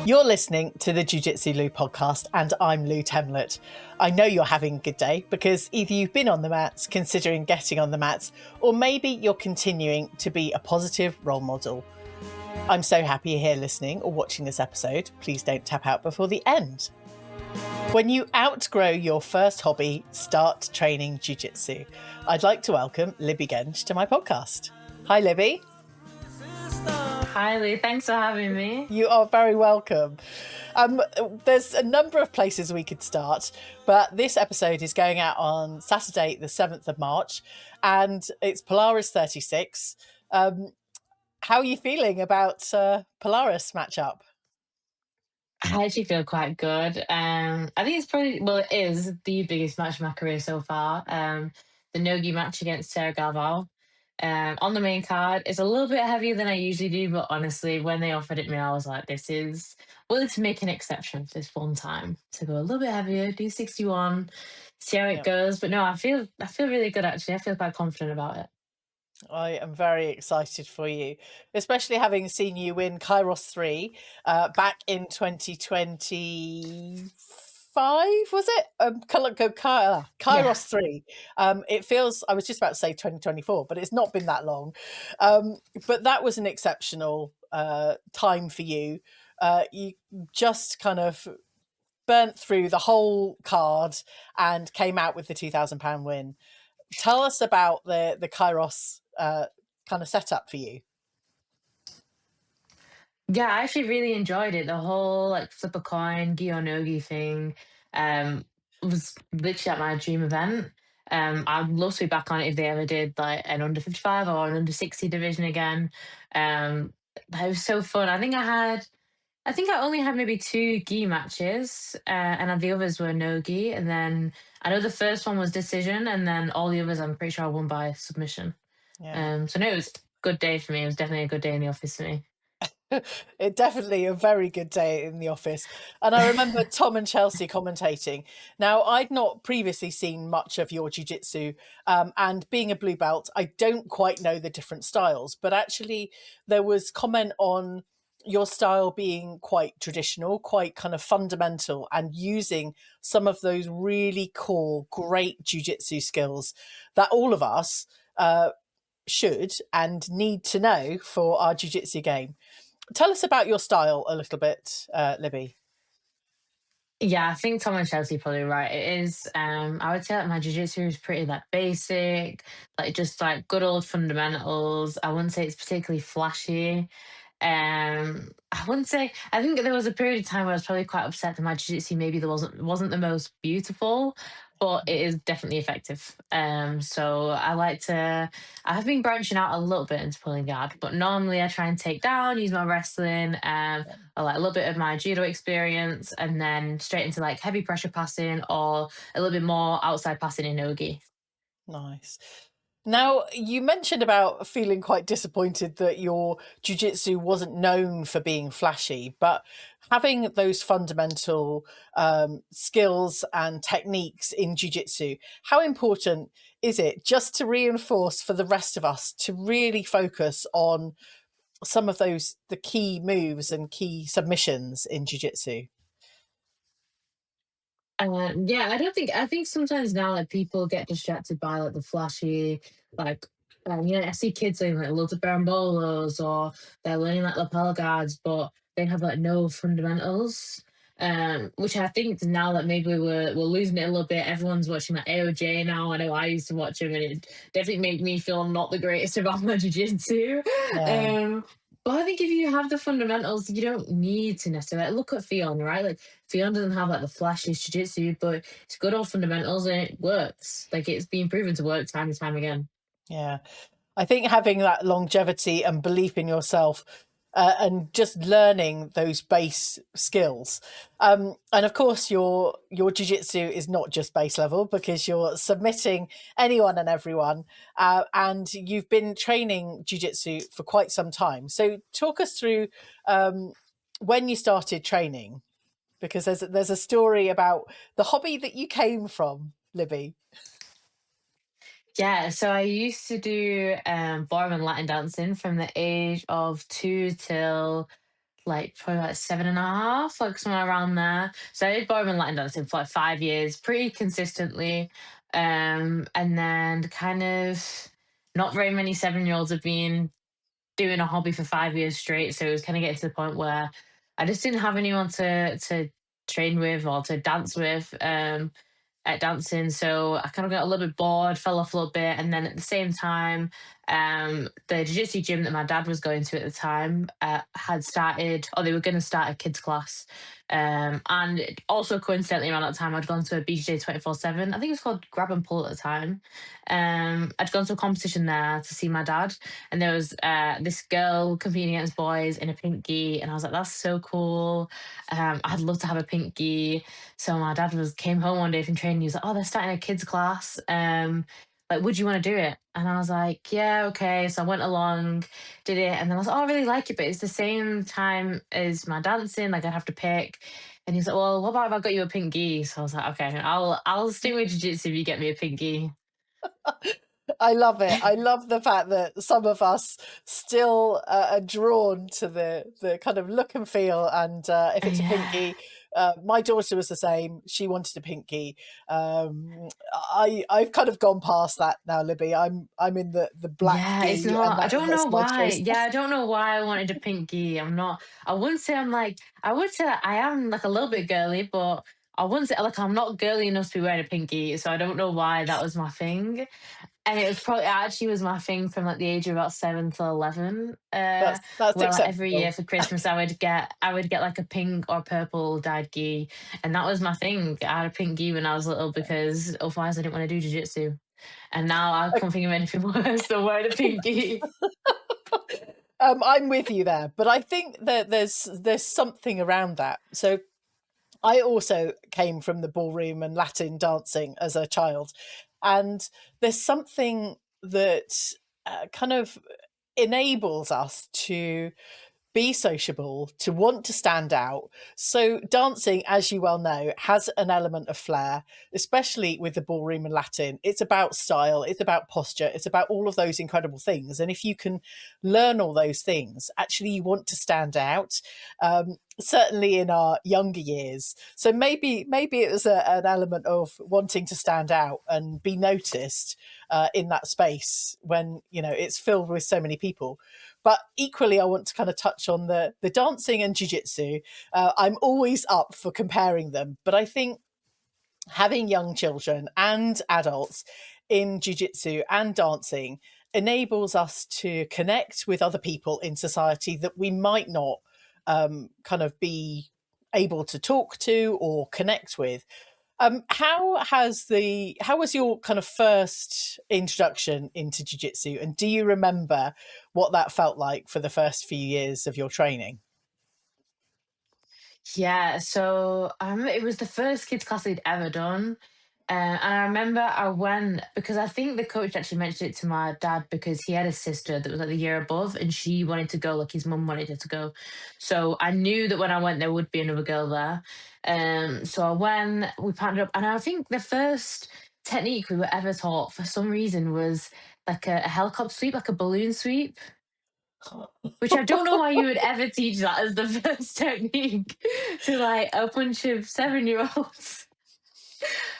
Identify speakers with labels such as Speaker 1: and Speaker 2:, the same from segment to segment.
Speaker 1: You're listening to the Jiu Jitsu Lou podcast, and I'm Lou Temlett. I know you're having a good day because either you've been on the mats, considering getting on the mats, or maybe you're continuing to be a positive role model. I'm so happy you're here listening or watching this episode. Please don't tap out before the end. When you outgrow your first hobby, start training Jiu Jitsu. I'd like to welcome Libby Genge to my podcast. Hi, Libby.
Speaker 2: Hi, Lee. Thanks for having me.
Speaker 1: You are very welcome. There's a number of places we could start, but this episode is going out on Saturday, the 7th of March, and it's Polaris 36. How are you feeling about Polaris matchup?
Speaker 2: I actually feel quite good. I think it's probably, well, it is the biggest match of my career so far. The Nogi match against Sarah Galvo. On the main card, it's a little bit heavier than I usually do, but honestly, when they offered it to me, I was like, this is willing to make an exception for this one time to go a little bit heavier, do 61, see how it goes. But no, I feel really good actually. I feel quite confident about it.
Speaker 1: I am very excited for you, especially having seen you win KAIROS 3 back in 2025, was it? KAIROS 3. It feels, I was just about to say 2024, but it's not been that long. But that was an exceptional time for you. You just kind of burnt through the whole card and came out with the £2,000 win. Tell us about the KAIROS kind of setup for you.
Speaker 2: Yeah, I actually really enjoyed it. The whole like flip a coin, gi or no gi thing was literally at my dream event. I'd love to be back on it if they ever did like an under 55 or an under 60 division again. It was so fun. I think I only had maybe two gi matches, and the others were no gi. And then I know the first one was decision, and then all the others I'm pretty sure I won by submission.
Speaker 1: Yeah.
Speaker 2: So no, it was a good day for me. It was definitely a good day in the office for me.
Speaker 1: It definitely a very good day in the office. And I remember Tom and Chelsea commentating. Now, I'd not previously seen much of your jiu-jitsu, and being a blue belt, I don't quite know the different styles, but actually there was comment on your style being quite traditional, quite kind of fundamental, and using some of those really cool, great jiu-jitsu skills that all of us should and need to know for our jiu-jitsu game. Tell us about your style a little bit, Libby.
Speaker 2: Yeah, I think Tom and Chelsea probably right. It is. I would say that my jiu-jitsu is pretty like basic, like just like good old fundamentals. I wouldn't say it's particularly flashy. I wouldn't say. I think there was a period of time where I was probably quite upset that my jiu-jitsu maybe there wasn't the most beautiful, but it is definitely effective. So I like to. I have been branching out a little bit into pulling guard, but normally I try and take down, use my wrestling, or like a little bit of my judo experience, and then straight into like heavy pressure passing or a little bit more outside passing in nogi.
Speaker 1: Nice. Now, you mentioned about feeling quite disappointed that your jiu-jitsu wasn't known for being flashy, but having those fundamental skills and techniques in jiu-jitsu, how important is it just to reinforce for the rest of us to really focus on some of the key moves and key submissions in jiu-jitsu?
Speaker 2: Yeah, I think sometimes now like people get distracted by like the flashy, like I see kids doing like loads of barambolos or they're learning like lapel guards, but they have like no fundamentals. Which I think now that maybe we're losing it a little bit. Everyone's watching like AOJ now. I know I used to watch him, and it definitely made me feel not the greatest about my jiu-jitsu.
Speaker 1: Yeah.
Speaker 2: Um, but I think if you have the fundamentals, you don't need to necessarily like, look at Fion, right? Like Fion doesn't have like the flashiest jiu-jitsu, but it's good old fundamentals and it works. Like it's been proven to work time and time again.
Speaker 1: Yeah. I think having that longevity and belief in yourself, and just learning those base skills. And of course, your jiu-jitsu is not just base level because you're submitting anyone and everyone. And you've been training jiu-jitsu for quite some time. So talk us through when you started training, because there's a story about the hobby that you came from, Libby.
Speaker 2: Yeah, so I used to do ballroom and Latin dancing from the age of 2 till like probably like 7.5, like somewhere around there. So I did ballroom and Latin dancing for like 5 years, pretty consistently. And then kind of not very many 7-year-olds have been doing a hobby for 5 years straight. So it was kind of getting to the point where I just didn't have anyone to train with or to dance with. At dancing. So I kind of got a little bit bored, fell off a little bit. And then at the same time, the jiu-jitsu gym that my dad was going to at the time had started, or they were going to start a kids class. And also coincidentally around that time, I'd gone to a BJJ 24/7. I think it was called Grab and Pull at the time. I'd gone to a competition there to see my dad, and there was this girl competing against boys in a pink gi, and I was like, "That's so cool! I'd love to have a pink gi." So my dad was came home one day from training. He was like, "Oh, they're starting a kids class. Like, would you want to do it?" And I was like, "Yeah, okay." So I went along, did it, and then I was like, "Oh, I really like it, but it's the same time as my dancing. Like, I'd have to pick." And he's like, "Well, what about if I got you a pink gi?" So I was like, "Okay, I'll stick with jiu-jitsu if you get me a pink gi."
Speaker 1: I love it. I love the fact that some of us still are drawn to the kind of look and feel. And if it's a
Speaker 2: Yeah.
Speaker 1: pinky, my daughter was the same. She wanted a pinky. I've kind of gone past that now, Libby. I'm in the black
Speaker 2: Yeah, it's
Speaker 1: gi, and
Speaker 2: not. I don't
Speaker 1: that's
Speaker 2: know
Speaker 1: my
Speaker 2: why.
Speaker 1: choice.
Speaker 2: Yeah, I don't know why I wanted a pink gi. I'm not. I wouldn't say I'm like. I would say that I am like a little bit girly, but I wouldn't say like I'm not girly enough to be wearing a pink gi. So I don't know why that was my thing. And it was probably it actually was my thing from like the age of about 7 to 11.
Speaker 1: That's
Speaker 2: Where like every year
Speaker 1: acceptable.
Speaker 2: for Christmas I would get like a pink or purple dyed gi, and that was my thing. I had a pink gi when I was little because otherwise I didn't want to do jiu-jitsu. And now I can't think of anything worse than wearing a pink gi.
Speaker 1: I'm with you there, but I think that there's something around that. So I also came from the ballroom and Latin dancing as a child, and there's something that kind of enables us to be sociable, to want to stand out. So, dancing, as you well know, has an element of flair, especially with the ballroom and Latin. It's about style, it's about posture, it's about all of those incredible things. And if you can learn all those things, actually, you want to stand out. Certainly in our younger years. So maybe it was an element of wanting to stand out and be noticed in that space when it's filled with so many people. But equally, I want to kind of touch on the dancing and jiu-jitsu. I'm always up for comparing them, but I think having young children and adults in jiu-jitsu and dancing enables us to connect with other people in society that we might not kind of be able to talk to or connect with. How was your kind of first introduction into jiu-jitsu, and do you remember what that felt like for the first few years of your training?
Speaker 2: Yeah, so it was the first kids class they'd ever done. And I remember I went because I think the coach actually mentioned it to my dad because he had a sister that was like the year above and she wanted to go, like his mum wanted her to go. So I knew that when I went, there would be another girl there. So I went, we partnered up, and I think the first technique we were ever taught for some reason was like a helicopter sweep, like a balloon sweep. Which I don't know why you would ever teach that as the first technique to like a bunch of 7-year-olds.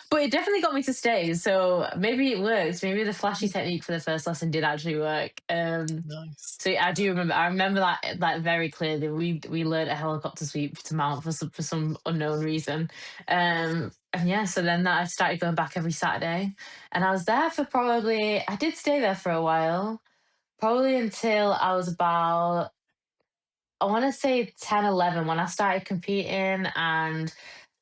Speaker 2: But it definitely got me to stay. So maybe it works. Maybe the flashy technique for the first lesson did actually work.
Speaker 1: Nice.
Speaker 2: So yeah, I do remember. I remember that very clearly. We learned a helicopter sweep to mount for some unknown reason. And yeah, so then I started going back every Saturday, and I was there for probably. I did stay there for a while, probably until I was about I want to say 10, 11 when I started competing. And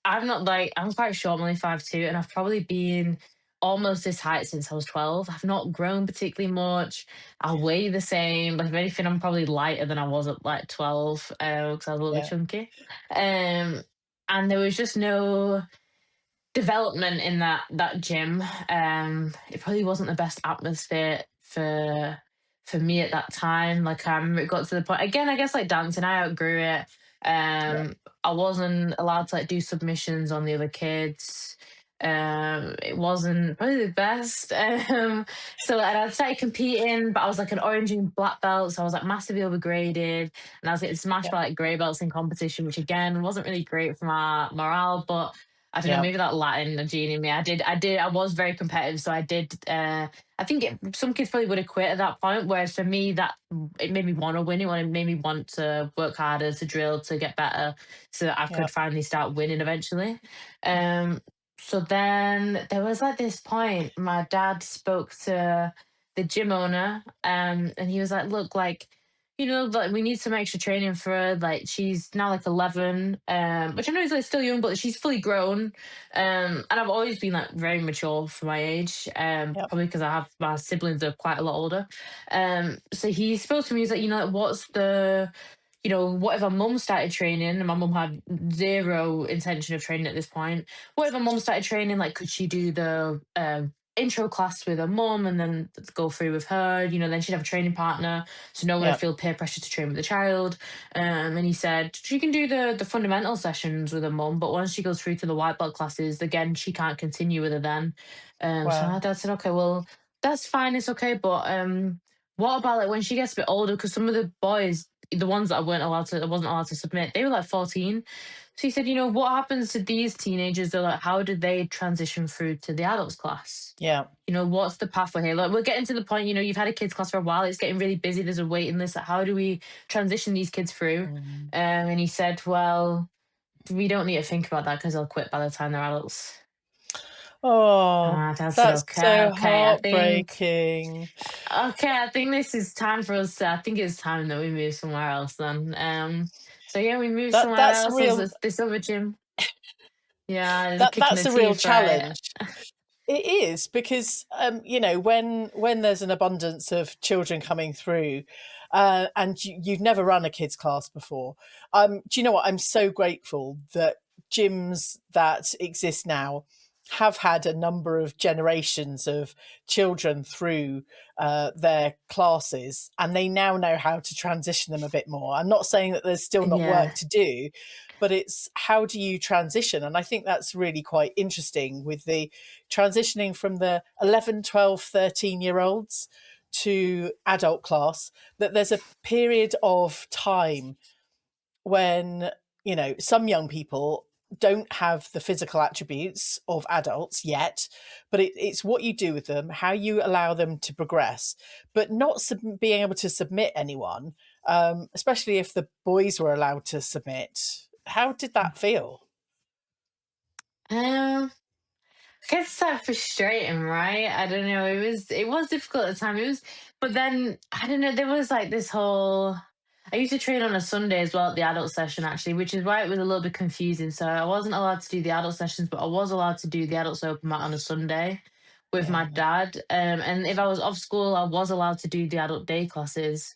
Speaker 2: I'm quite short, I'm only 5'2", and I've probably been almost this height since I was 12. I've not grown particularly much. I weigh the same. Like, if anything, I'm probably lighter than I was at like 12 because I was a little bit
Speaker 1: Yeah.
Speaker 2: chunky. Um, and there was just no development in that gym. It probably wasn't the best atmosphere for me at that time. Like I remember it got to the point again. I guess like dancing, I outgrew it.
Speaker 1: Yeah.
Speaker 2: I wasn't allowed to like do submissions on the other kids. It wasn't probably the best. And I started competing, but I was like an orange and black belt, so I was like massively overgraded, and I was getting smashed
Speaker 1: Yeah.
Speaker 2: by like grey belts in competition, which again wasn't really great for my morale. But I don't know,
Speaker 1: Yeah.
Speaker 2: maybe that Latin gene in me. I was very competitive, so I did. I think some kids probably would have quit at that point. Whereas for me, that it made me want to win. It made me want to work harder, to drill, to get better, so that I
Speaker 1: Yeah.
Speaker 2: could finally start winning eventually. Um, so then there was like this point, my dad spoke to the gym owner, and he was like, "Look, like, like we need some extra training for her. Like she's now like 11, which I know is like still young, but she's fully grown. And I've always been like very mature for my age,
Speaker 1: Yeah.
Speaker 2: probably because I have my siblings are quite a lot older. So he spoke to me. He's like, like, what's the what if our mum started training and my mum had zero intention of training at this point? What if our mum started training? Like, could she do the intro class with her mum and then go through with her? Then she'd have a training partner, so no one would
Speaker 1: Yeah.
Speaker 2: feel peer pressure to train with the child. And he said she can do the fundamental sessions with her mum, but once she goes through to the white belt classes, again, she can't continue with her then. So my
Speaker 1: Wow.
Speaker 2: dad said, okay, well, that's fine, it's okay, but what about like when she gets a bit older? Because some of the boys, the ones that I wasn't allowed to submit, they were like 14. So he said, what happens to these teenagers? They're like, how do they transition through to the adults class?
Speaker 1: Yeah.
Speaker 2: What's the pathway here? Like, we're getting to the point, you've had a kids class for a while, it's getting really busy, there's a waiting list. Like, how do we transition these kids through?
Speaker 1: Mm.
Speaker 2: And he said, well, we don't need to think about that because they'll quit by the time they're adults.
Speaker 1: Oh,
Speaker 2: Dad said,
Speaker 1: that's
Speaker 2: okay,
Speaker 1: so
Speaker 2: okay.
Speaker 1: heartbreaking.
Speaker 2: I think this is time for us. I think it's time that we move somewhere else then. So yeah, we moved somewhere
Speaker 1: That's a
Speaker 2: else. There's
Speaker 1: real
Speaker 2: this other gym. Yeah, there's a kick in
Speaker 1: that's
Speaker 2: the
Speaker 1: a real
Speaker 2: teeth, right?
Speaker 1: challenge. It is because when there's an abundance of children coming through, and you've never run a kids class before. Do you know what? I'm so grateful that gyms that exist now have had a number of generations of children through their classes, and they now know how to transition them a bit more. I'm not saying that there's still not work
Speaker 2: Yeah,
Speaker 1: to do, but it's how do you transition? And I think that's really quite interesting with the transitioning from the 11, 12, 13-year olds to adult class, that there's a period of time when, some young people don't have the physical attributes of adults yet, but it's what you do with them, how you allow them to progress, but not being able to submit anyone, especially if the boys were allowed to submit. How did that feel?
Speaker 2: um, I guess it's that frustrating, right? I don't know. It was difficult at the time. But then I don't know. There was like this whole. I used to train on a Sunday as well at the adult session actually, which is why it was a little bit confusing. So I wasn't allowed to do the adult sessions, but I was allowed to do the adults open mat on a Sunday with
Speaker 1: Yeah,
Speaker 2: my dad. And if I was off school, I was allowed to do the adult day classes.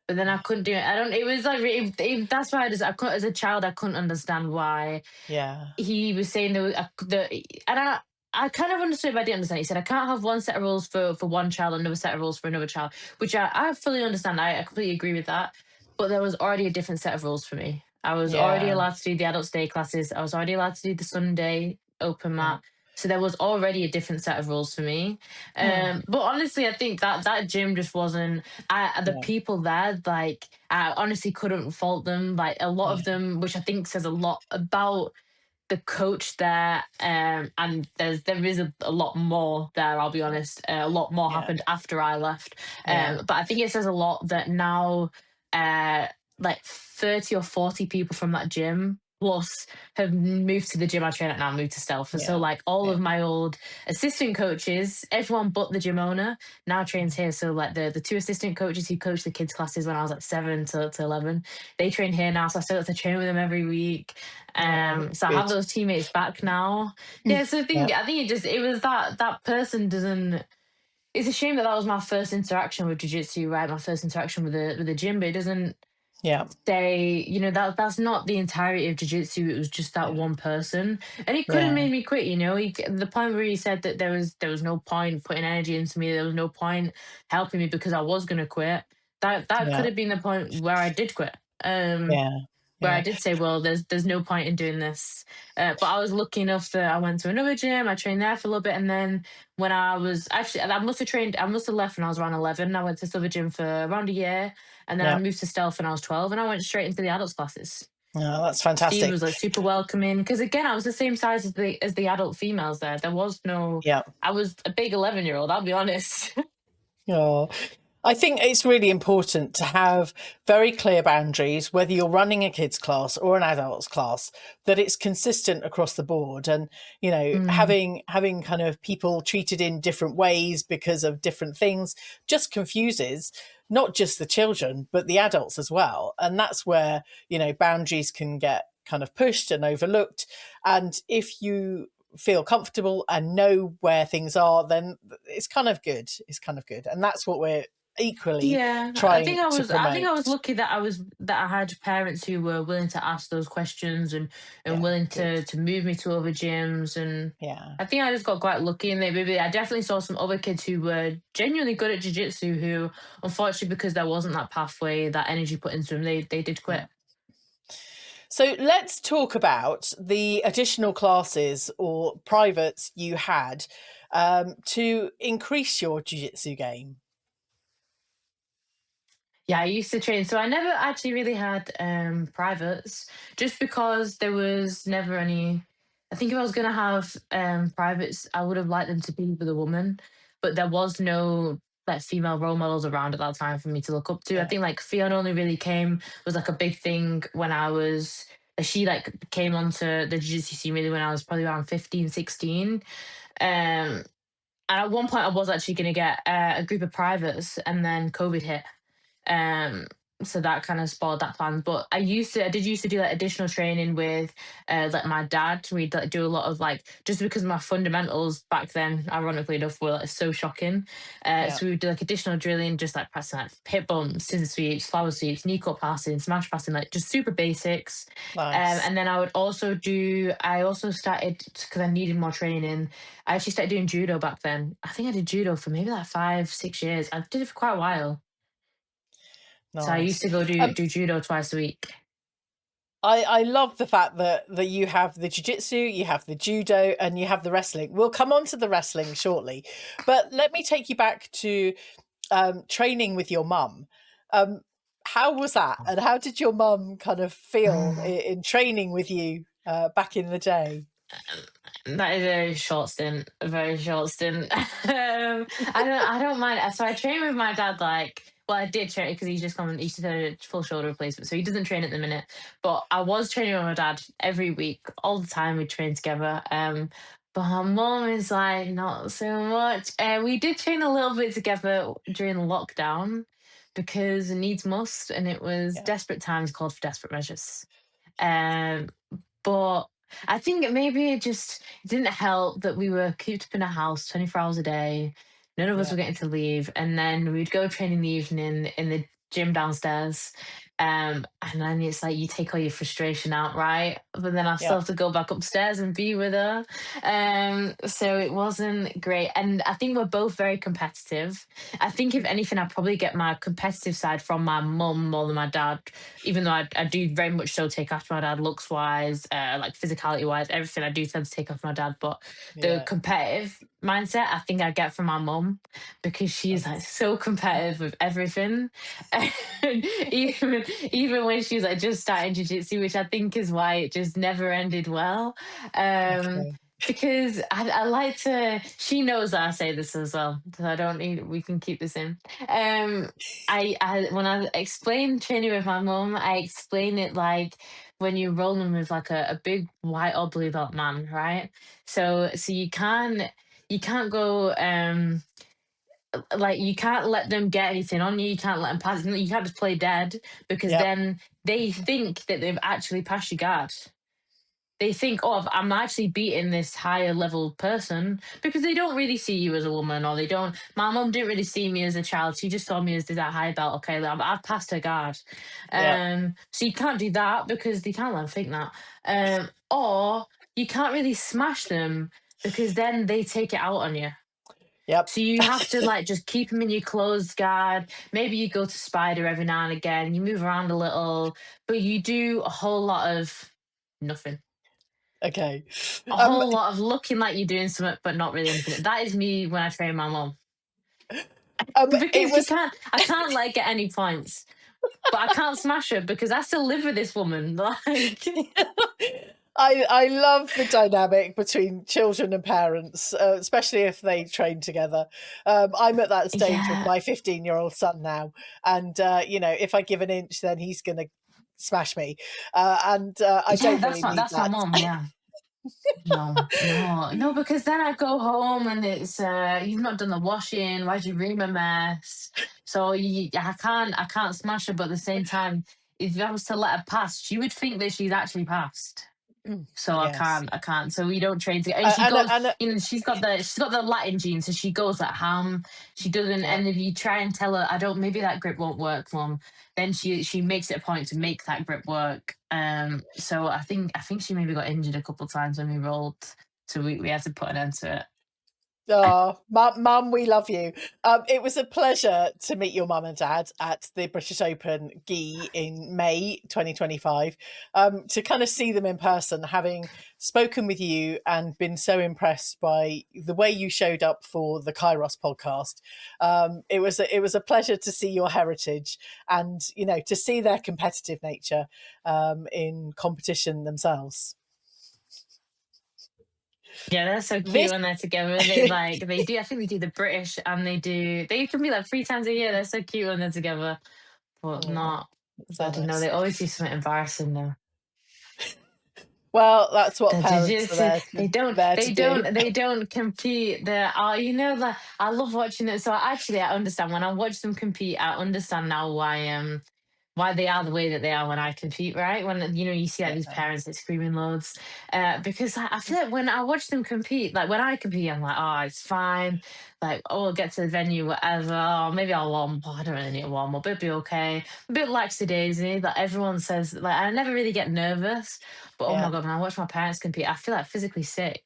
Speaker 2: But then I couldn't do it. I don't. It was like that's why I couldn't, as a child I couldn't understand why
Speaker 1: yeah,
Speaker 2: he was saying and I kind of understood, but I didn't understand. He said I can't have one set of rules for one child and another set of rules for another child, which I fully understand. I completely agree with that. But there was already a different set of rules for me. I was already
Speaker 1: yeah,
Speaker 2: allowed to do the adults day classes. I was already allowed to do the Sunday open
Speaker 1: yeah.
Speaker 2: mat. So there was already a different set of rules for me.
Speaker 1: Oh,
Speaker 2: But honestly, I think that gym just wasn't. The
Speaker 1: yeah,
Speaker 2: people there, like I honestly couldn't fault them. Like a lot of
Speaker 1: yeah,
Speaker 2: them, which I think says a lot about the coach there, and there is a lot more there. I'll be honest, a lot more
Speaker 1: yeah,
Speaker 2: happened after I left,
Speaker 1: yeah,
Speaker 2: but I think it says a lot that now, uh, like 30 or 40 people from that gym plus have moved to the gym I train at now, moved to Stealth. And so
Speaker 1: yeah,
Speaker 2: like all
Speaker 1: yeah,
Speaker 2: of my old assistant coaches, everyone but the gym owner now trains
Speaker 1: mm,
Speaker 2: here. So like the two assistant coaches who coached the kids classes when I was like 7 to 11, they train here now. So I still have to train with them every week.
Speaker 1: oh, that's
Speaker 2: So I have
Speaker 1: good.
Speaker 2: those teammates back now. Yeah, so
Speaker 1: Yeah,
Speaker 2: I think it was that person doesn't. It's a shame that was my first interaction with jiu-jitsu, right? My first interaction with the gym, but it doesn't
Speaker 1: yeah,
Speaker 2: say, that's not the entirety of jiu-jitsu. It was just that
Speaker 1: yeah,
Speaker 2: one person, and it could have
Speaker 1: yeah,
Speaker 2: made me quit. The point where he said that there was no point putting energy into me, there was no point helping me because I was going to quit. That
Speaker 1: yeah,
Speaker 2: could have been the point where I did quit. Um,
Speaker 1: yeah,
Speaker 2: where I
Speaker 1: Yeah.
Speaker 2: did say, well, there's no point in doing this. But I was lucky enough that I went to another gym. I trained there for a little bit, and then when I was actually, I must have trained, I must have left when I was around 11. I went to this other gym for around a year, and then I
Speaker 1: Yeah.
Speaker 2: moved to Stealth when I was 12, and I went straight into the adults classes.
Speaker 1: Oh, that's
Speaker 2: Steve
Speaker 1: fantastic.
Speaker 2: was like super welcoming because again, I was the same size as the adult females there. There was no,
Speaker 1: Yeah.
Speaker 2: I was a big 11-year-old. I'll be honest.
Speaker 1: Oh, I think it's really important to have very clear boundaries, whether you're running a kids class or an adults class, that it's consistent across the board. And,
Speaker 2: Mm,
Speaker 1: having kind of people treated in different ways because of different things just confuses not just the children, but the adults as well. And that's where, boundaries can get kind of pushed and overlooked. And if you feel comfortable and know where things are, then it's kind of good. It's kind of good. And that's what we're equally
Speaker 2: yeah,
Speaker 1: trying to
Speaker 2: I think
Speaker 1: promote.
Speaker 2: I was lucky that I had parents who were willing to ask those questions and
Speaker 1: Yeah,
Speaker 2: willing
Speaker 1: good.
Speaker 2: to move me to other gyms. And
Speaker 1: Yeah,
Speaker 2: I think I just got quite lucky in that. Maybe I definitely saw some other kids who were genuinely good at jiu-jitsu who, unfortunately, because there wasn't that pathway, that energy put into them, they did quit.
Speaker 1: yeah. So let's talk about the additional classes or privates you had to increase your jiu-jitsu game.
Speaker 2: Yeah, I used to train. So I never actually really had privates just because there was never any. I think if I was going to have privates, I would have liked them to be with a woman, but there was no like female role models around at that time for me to look up to. I
Speaker 1: Yeah,
Speaker 2: think like Fiona only really came was like a big thing when I was. She like came onto the jiu-jitsu scene really when I was probably around 15, 16. And at one point I was actually going to get a group of privates and then COVID hit. um so that kind of spoiled that plan. But I did used to do like additional training with like my dad. We'd like do a lot of like, just because my fundamentals back then ironically enough were like so shocking.
Speaker 1: yeah,
Speaker 2: So we would do like additional drilling, just like pressing like hip bumps, scissor sweeps, flower sweeps, knee cut passing, smash passing, like just super basics.
Speaker 1: nice.
Speaker 2: And then I also started, because I needed more training, I actually started doing judo back then. I think I did judo for maybe like 5, 6 years. I did it for quite a while. So I used
Speaker 1: Nice.
Speaker 2: to go
Speaker 1: Um,
Speaker 2: do judo twice a week.
Speaker 1: I love the fact that you have the jiu-jitsu, you have the judo, and you have the wrestling. We'll come on to the wrestling shortly, but let me take you back to training with your mum. Um, how was that, and how did your mum kind of feel in training with you back in the day?
Speaker 2: That is a very short stint, a very short stint. I don't mind. So I train with my dad. Like, well, I did train because he's just come. He's just had a full shoulder replacement, so he doesn't train at the minute. But I was training with my dad every week, all the time. We train together. But my mom is like not so much. We did train a little bit together during lockdown because needs must, and it was
Speaker 1: Yeah,
Speaker 2: desperate times called for desperate measures. Um, but I think maybe it didn't help that we were cooped up in a house 24 hours a day. None of us
Speaker 1: yeah,
Speaker 2: were getting to leave. And then we'd go train in the evening in the gym downstairs. And then it's like you take all your frustration out, right? But then I
Speaker 1: yeah,
Speaker 2: still have to go back upstairs and be with her. So it wasn't great. And I think we're both very competitive. I think if anything, I probably get my competitive side from my mum more than my dad, even though I do very much so take after my dad looks wise, like physicality wise, everything I do tend to take after my dad. But the
Speaker 1: yeah.
Speaker 2: competitive mindset I think I get from my mum because she's like
Speaker 1: Nice.
Speaker 2: so competitive with everything. And even when she's like just starting jiu-jitsu, which I think is why it just never ended well. Um
Speaker 1: Okay.
Speaker 2: because I like to, she knows that I say this as well, so I don't need, we can keep this in. um I when I explain training with my mum, I explain it like when you're rolling with like a big white or blue belt man, right? So you can't go like you can't let them get anything on you. You can't let them pass. You can't just play dead because
Speaker 1: Yep.
Speaker 2: then they think that they've actually passed your guard. They think, oh, I'm actually beating this higher level person because they don't really see you as a woman, or they don't. My mum didn't really see me as a child. She just saw me as that high belt. Okay, like, I've passed her guard.
Speaker 1: Yep.
Speaker 2: So you can't do that because they can't let them think that. Or you can't really smash them because then they take it out on you.
Speaker 1: Yep.
Speaker 2: So you have to like just keep them in your closed guard. Maybe you go to spider every now and again. You move around a little, but you do a whole lot of nothing.
Speaker 1: Okay.
Speaker 2: A
Speaker 1: Um,
Speaker 2: whole lot of looking like you're doing something, but not really anything. That is me when I train my mom.
Speaker 1: it
Speaker 2: Because
Speaker 1: was
Speaker 2: I can't like get any points, but I can't smash her because I still live with this woman. Like,
Speaker 1: I love the dynamic between children and parents, especially if they train together. I'm at that stage with
Speaker 2: yeah,
Speaker 1: my 15-year-old son now, and if I give an inch, then he's going to smash me, and I
Speaker 2: yeah,
Speaker 1: don't really need
Speaker 2: that's my
Speaker 1: that.
Speaker 2: mom. Yeah. No, no, no, because then I go home and it's you've not done the washing. Why's your room a mess? So I can't smash her, but at the same time, if I was to let her pass, she would think that she's actually passed. So
Speaker 1: Yes,
Speaker 2: I can't. So we don't train together. And she
Speaker 1: and
Speaker 2: goes,
Speaker 1: and
Speaker 2: she's got the Latin gene, so she goes like ham. She doesn't.
Speaker 1: yeah.
Speaker 2: And if you try and tell her, I don't, maybe that grip won't work, mom, then she makes it a point to make that grip work. So I think she maybe got injured a couple of times when we rolled, so we had to put an end to it.
Speaker 1: Oh, mum, we love you. It was a pleasure to meet your mum and dad at the British Open Gi in May 2025. To kind of see them in person, having spoken with you and been so impressed by the way you showed up for the KAIROS podcast. It was a pleasure to see your heritage and to see their competitive nature in competition themselves.
Speaker 2: Yeah, they're so cute
Speaker 1: This.
Speaker 2: when they're together. They do. I think they do the British, and they can be like 3 times a year. They're so cute when they're together, but
Speaker 1: Oh,
Speaker 2: not.
Speaker 1: so
Speaker 2: I don't know.
Speaker 1: nice.
Speaker 2: They always do something embarrassing though.
Speaker 1: Well, that's what
Speaker 2: The
Speaker 1: parents are
Speaker 2: jiu-jitsu,
Speaker 1: there to do.
Speaker 2: they don't compete. That I love watching it. So actually, I understand when I watch them compete. I understand now why they are the way that they are when I compete, right? When you see like these
Speaker 1: Yeah.
Speaker 2: parents that screaming loads, because I feel like when I watch them compete, like when I compete, I'm like, oh, it's fine. Like, oh, I'll get to the venue, whatever. Oh, maybe I'll warm. Oh, I don't really need a warm up. It'll be okay. A bit lackadaisy. Like everyone says, like I never really get nervous, but oh my
Speaker 1: Yeah.
Speaker 2: god, when I watch my parents compete, I feel like physically sick.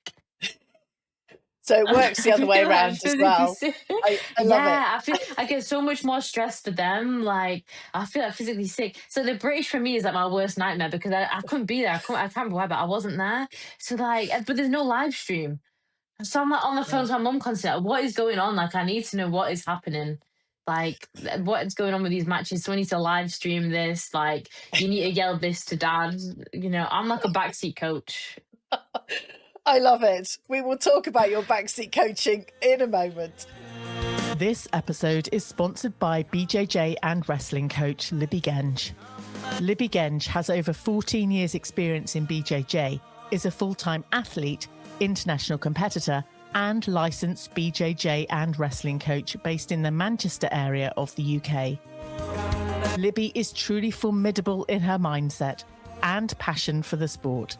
Speaker 1: So it works the
Speaker 2: I
Speaker 1: other way
Speaker 2: feel like
Speaker 1: around as
Speaker 2: physically
Speaker 1: well.
Speaker 2: sick.
Speaker 1: I love it.
Speaker 2: Yeah, I get so much more stress for them. Like I feel like physically sick. So the British for me is like my worst nightmare because I couldn't be there. I can't remember why, but I wasn't there. So like, but there's no live stream. So I'm like on the phone
Speaker 1: Yeah.
Speaker 2: to my mum constantly. Like, what is going on? Like I need to know what is happening. Like what is going on with these matches? So we need to live stream this. Like you need to yell this to dad. I'm like a backseat coach.
Speaker 1: I love it. We will talk about your backseat coaching in a moment. This episode is sponsored by BJJ and wrestling coach Libby Genge. Libby Genge has over 14 years' experience in BJJ, is a full-time athlete, international competitor, and licensed BJJ and wrestling coach based in the Manchester area of the UK. Libby is truly formidable in her mindset and passion for the sport,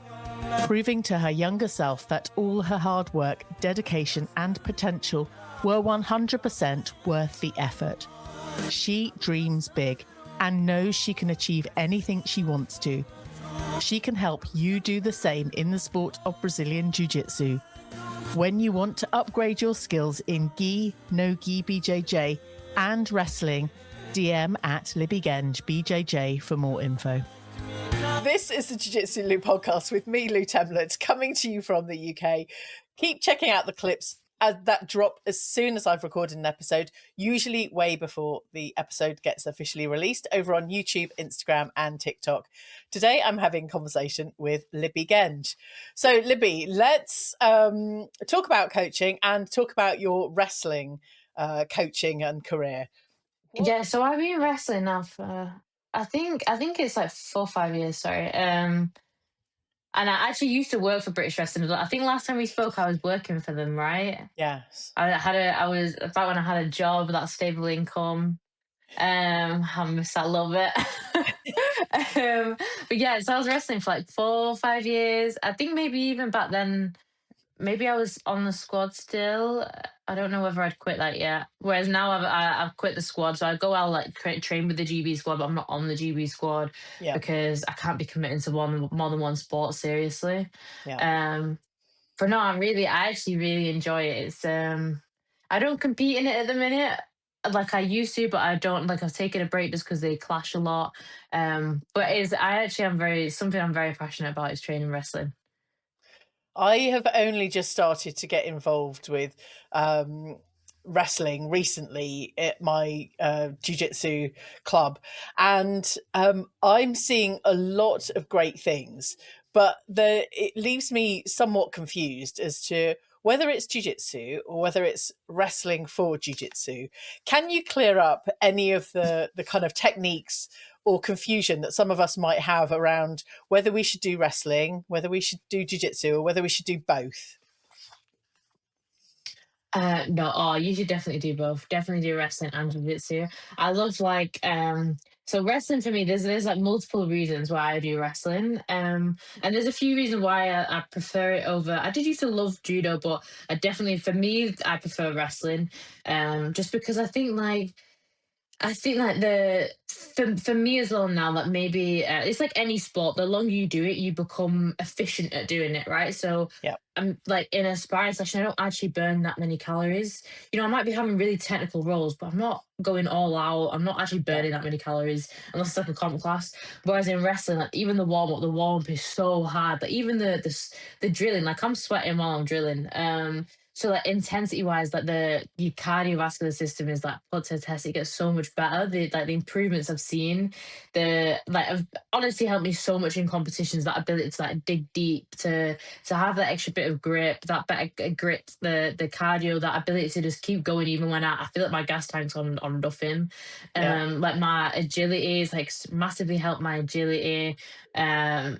Speaker 1: proving to her younger self that all her hard work, dedication, and potential were 100% worth the effort. She dreams big and knows she can achieve anything she wants to. She can help you do the same in the sport of Brazilian Jiu Jitsu. When you want to upgrade your skills in gi, no gi BJJ, and wrestling, DM at Libby Genge BJJ for more info. This is the Jiu Jitsu Lou podcast with me, Lou Temlett, coming to you from the UK. Keep checking out the clips that drop as soon as I've recorded an episode, usually way before the episode gets officially released over on YouTube, Instagram, and TikTok. Today, I'm having a conversation with Libby Genge. So, Libby, let's talk about coaching and talk about your wrestling coaching and career. What?
Speaker 2: Yeah, so I've been wrestling now for I think it's like 4 or 5 years, sorry. And I actually used to work for British Wrestling as well. I think last time we spoke I was working for them, right?
Speaker 1: Yes.
Speaker 2: I was back when I had a job, that stable income. I miss that a little bit. But yeah, so I was wrestling for like 4 or 5 years. I think maybe even back then, maybe I was on the squad still. I don't know whether I'd quit that yet. Whereas now I've quit the squad, so I go out like train with the GB squad, but I'm not on the GB squad
Speaker 1: Yeah.
Speaker 2: because I can't be committing to more than one sport seriously.
Speaker 1: Yeah.
Speaker 2: Um, for now, I actually really enjoy it. It's I don't compete in it at the minute like I used to, but I don't like I've taken a break just because they clash a lot. But is I actually am very something I'm very passionate about is training wrestling.
Speaker 1: I have only just started to get involved with um, wrestling recently at my jiu-jitsu club, and I'm seeing a lot of great things, but it leaves me somewhat confused as to whether it's jiu-jitsu or whether it's wrestling for jiu-jitsu. Can you clear up any of the kind of techniques or confusion that some of us might have around whether we should do wrestling, whether we should do jiu-jitsu, or whether we should do both?
Speaker 2: No, oh, you should definitely do both. Definitely do wrestling and jiu-jitsu. I love so wrestling for me, there's like multiple reasons why I do wrestling. And there's a few reasons why I prefer it over. I did used to love judo, but I definitely for me I prefer wrestling. Just because I think like for me as well now, like maybe it's like any sport. The longer you do it, you become efficient at doing it, right? So
Speaker 1: Yeah,
Speaker 2: I'm like in a sparring session, I don't actually burn that many calories. You know, I might be having really technical rolls, but I'm not going all out. I'm not actually
Speaker 1: yeah,
Speaker 2: burning that many calories unless it's like a comp class. Whereas in wrestling, like even the warm up is so hard. Like even the drilling, like I'm sweating while I'm drilling. So like intensity wise, like the cardiovascular system is like put to the test. It gets so much better. The improvements I've seen, the like have honestly helped me so much in competitions. That ability to like dig deep, to have that extra bit of grip, that better grip, the cardio, that ability to just keep going even when I feel like my gas tank's on nothing.
Speaker 1: yeah,
Speaker 2: Like my agility is like massively helped my agility. And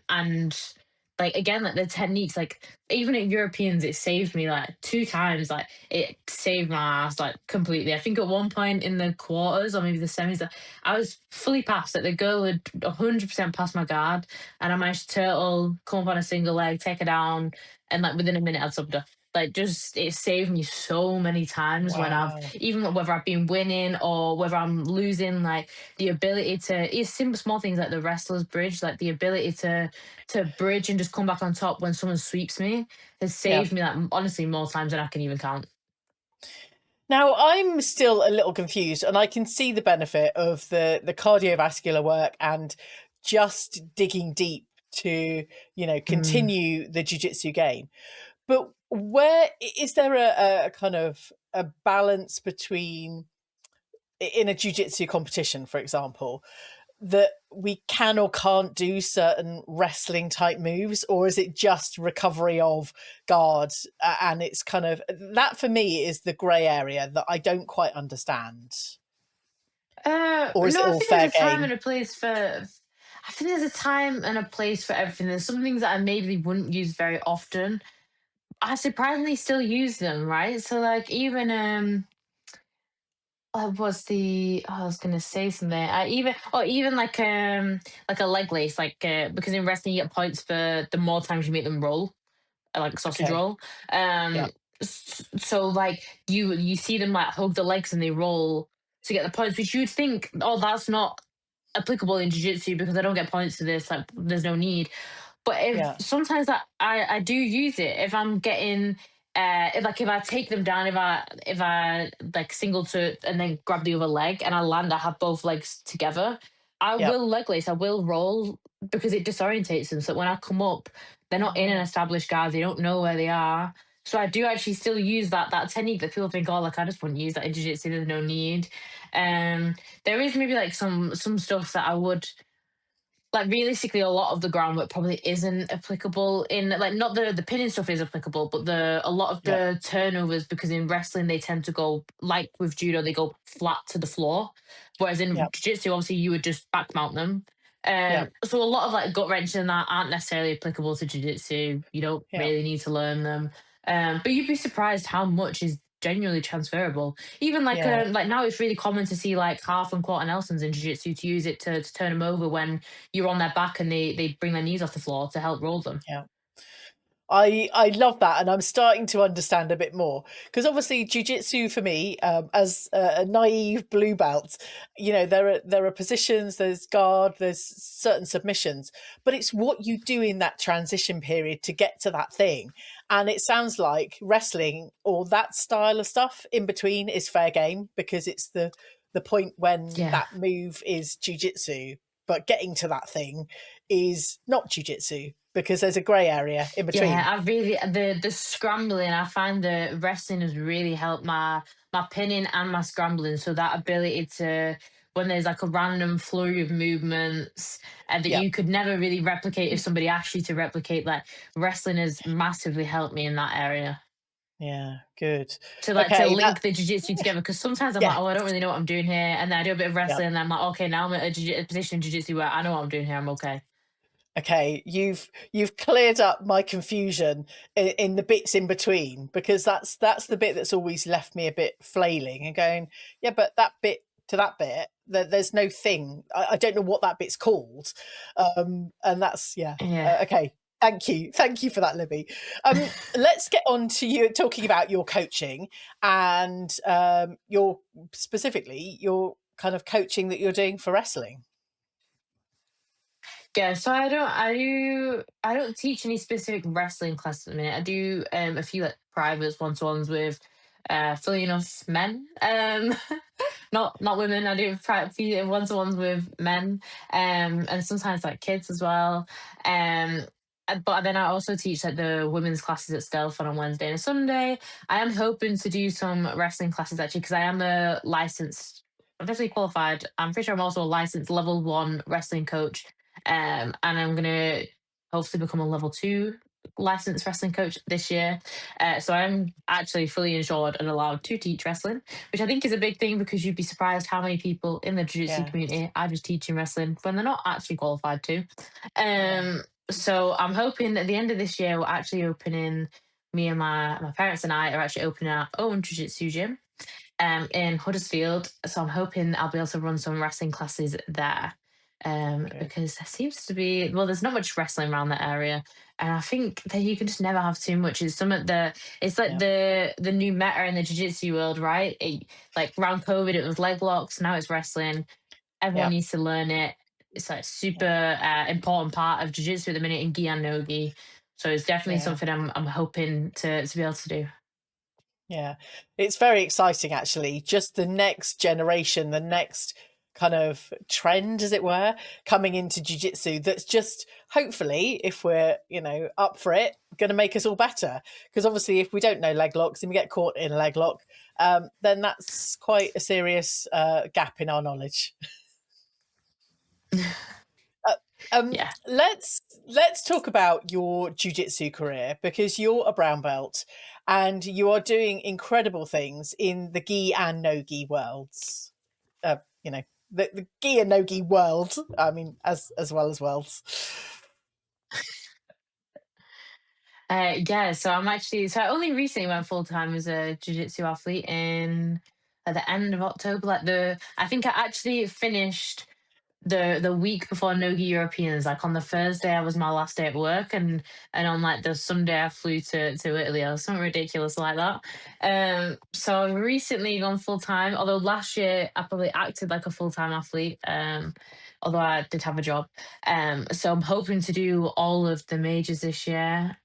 Speaker 2: like again, like the techniques, like even at Europeans, it saved me like two times. Like it saved my ass like completely. I think at one point in the quarters or maybe the semis, I was fully passed. Like the girl had 100% passed my guard, and I managed to turtle, come up on a single leg, take her down, and like within a minute I'd subbed her. Like just it saved me so many times when I've
Speaker 1: wow,
Speaker 2: even whether I've been winning or whether I'm losing, like the ability to it's simple small things like the wrestler's bridge, like the ability to bridge and just come back on top when someone sweeps me has
Speaker 1: yeah.
Speaker 2: saved me like honestly more times than I can even count.
Speaker 1: Now I'm still a little confused, and I can see the benefit of the cardiovascular work and just digging deep to
Speaker 2: Mm.
Speaker 1: continue the jiu-jitsu game. But where is there a kind of a balance between in a jiu-jitsu competition, for example, that we can or can't do certain wrestling type moves, or is it just recovery of guard? And it's kind of that for me is the grey area that I don't quite understand. Or is
Speaker 2: No,
Speaker 1: it
Speaker 2: I
Speaker 1: all
Speaker 2: think there's
Speaker 1: fair
Speaker 2: a time
Speaker 1: game?
Speaker 2: and a place for. I think there's a time and a place for everything. There's some things that I maybe wouldn't use very often. I surprisingly still use them, right? So like even was the I was gonna say something. I even or even like a leg lace, like because in wrestling you get points for the more times you make them roll, like sausage
Speaker 1: Okay.
Speaker 2: roll.
Speaker 1: Yeah.
Speaker 2: So like you see them like hug the legs and they roll to get the points, which you'd think, oh, that's not applicable in jiu-jitsu because I don't get points for this. Like there's no need. But if
Speaker 1: Yeah.
Speaker 2: sometimes I do use it if I'm getting if I take them down, if I like single to and then grab the other leg and I land, I have both legs together. I
Speaker 1: Yeah.
Speaker 2: will leg lace, I will roll because it disorientates them. So when I come up, they're not in an
Speaker 1: Ah,
Speaker 2: established guard, they don't know where they are. So I do actually still use that technique that people think, oh, like I just wouldn't use that in jiu-jitsu, there's no need. Um there is maybe like some stuff that I would like realistically a lot of the groundwork probably isn't applicable in like not the pinning stuff is applicable but the a lot of
Speaker 1: yeah.
Speaker 2: the turnovers because in wrestling they tend to go like with judo they go flat to the floor whereas
Speaker 1: Yeah.
Speaker 2: in jiu-jitsu obviously you would just back mount them
Speaker 1: Yeah.
Speaker 2: so a lot of like gut wrenching and that aren't necessarily applicable to jiu-jitsu. You don't
Speaker 1: Yeah.
Speaker 2: really need to learn them, but you'd be surprised how much is genuinely transferable. Even
Speaker 1: Yeah.
Speaker 2: like now it's really common to see like half and quarter Nelsons in jiu-jitsu to use it to turn them over when you're on their back and they bring their knees off the floor to help roll them.
Speaker 1: Yeah. I love that, and I'm starting to understand a bit more because obviously jujitsu for me, as a naive blue belt, there are positions, there's guard, there's certain submissions, but it's what you do in that transition period to get to that thing. And it sounds like wrestling or that style of stuff in between is fair game because it's the point when
Speaker 2: Yeah.
Speaker 1: that move is jujitsu, but getting to that thing is not jujitsu because there's a grey area in
Speaker 2: Yeah,
Speaker 1: between.
Speaker 2: I really the scrambling. I find that wrestling has really helped my pinning and my scrambling. So that ability to when there's like a random flurry of movements and that
Speaker 1: Yeah.
Speaker 2: you could never really replicate if somebody asked you to replicate. Like wrestling has massively helped me in that area
Speaker 1: Yeah, good.
Speaker 2: to
Speaker 1: Okay, that
Speaker 2: link the jiu-jitsu together because sometimes I'm
Speaker 1: yeah,
Speaker 2: like, oh, I don't really know what I'm doing here, and then I do a bit of
Speaker 1: yeah.
Speaker 2: wrestling, and I'm like, okay, now I'm at a position in jiu-jitsu where I know what I'm doing here. I'm okay.
Speaker 1: Okay, you've cleared up my confusion in the bits in between because that's the bit that's always left me a bit flailing and going, yeah, but that bit to that bit, there's no thing. I don't know what that bit's called, and that's yeah.
Speaker 2: Yeah.
Speaker 1: Okay, thank you for that, Libby. Let's get on to you talking about your coaching and your specifically your kind of coaching that you're doing for wrestling.
Speaker 2: Yeah, so I don't teach any specific wrestling classes at the minute. I do a few like privates, one-to-ones with fully enough men. Not women. I do few one-to-ones with men, and sometimes like kids as well. Um but then I also teach like the women's classes at Stealth on a Wednesday and a Sunday. I am hoping to do some wrestling classes actually because I am a licensed, I'm definitely qualified. I'm pretty sure I'm also a licensed level one wrestling coach, and I'm gonna hopefully become a level two licensed wrestling coach this year. So I'm actually fully insured and allowed to teach wrestling, which I think is a big thing because you'd be surprised how many people in the jiu-jitsu
Speaker 1: Yeah,
Speaker 2: community are just teaching wrestling when they're not actually qualified to.
Speaker 1: yeah,
Speaker 2: So I'm hoping at the end of this year we're actually opening. Me and my parents and I are actually opening our own jiu-jitsu gym in Huddersfield. So I'm hoping I'll be able to run some wrestling classes there.
Speaker 1: good.
Speaker 2: Because there seems to be, well, there's not much wrestling around that area, and I think that you can just never have too much. It's some of the, it's like
Speaker 1: Yeah,
Speaker 2: the new meta in the jiu-jitsu world, right? Like around COVID, it was leg locks. Now it's wrestling. Everyone
Speaker 1: yeah,
Speaker 2: needs to learn it. It's like super
Speaker 1: yeah,
Speaker 2: important part of jiu-jitsu at the minute in gi and no gi. So it's definitely
Speaker 1: yeah.
Speaker 2: something I'm hoping to be able to do.
Speaker 1: Yeah, it's very exciting actually. Just the next generation, the next kind of trend, as it were, coming into jiu-jitsu that's just hopefully, if we're, up for it, going to make us all better. Because obviously, if we don't know leg locks and we get caught in a leg lock, then that's quite a serious gap in our knowledge. Uh,
Speaker 2: Yeah.
Speaker 1: let's talk about your jujitsu career because you're a brown belt and you are doing incredible things in the gi and no gi worlds. Uh, you know, the gi and no gi world. I mean, as well as worlds.
Speaker 2: Yeah, so I'm actually, so I only recently went full time as a jiu-jitsu athlete in at the end of October. I think I actually finished the week before Nogi Europeans. Like on the Thursday, I was my last day at work, and on like the Sunday, I flew to Italy or something ridiculous like that. So I've recently gone full time. Although last year I probably acted like a full time athlete. Although I did have a job. So I'm hoping to do all of the majors this year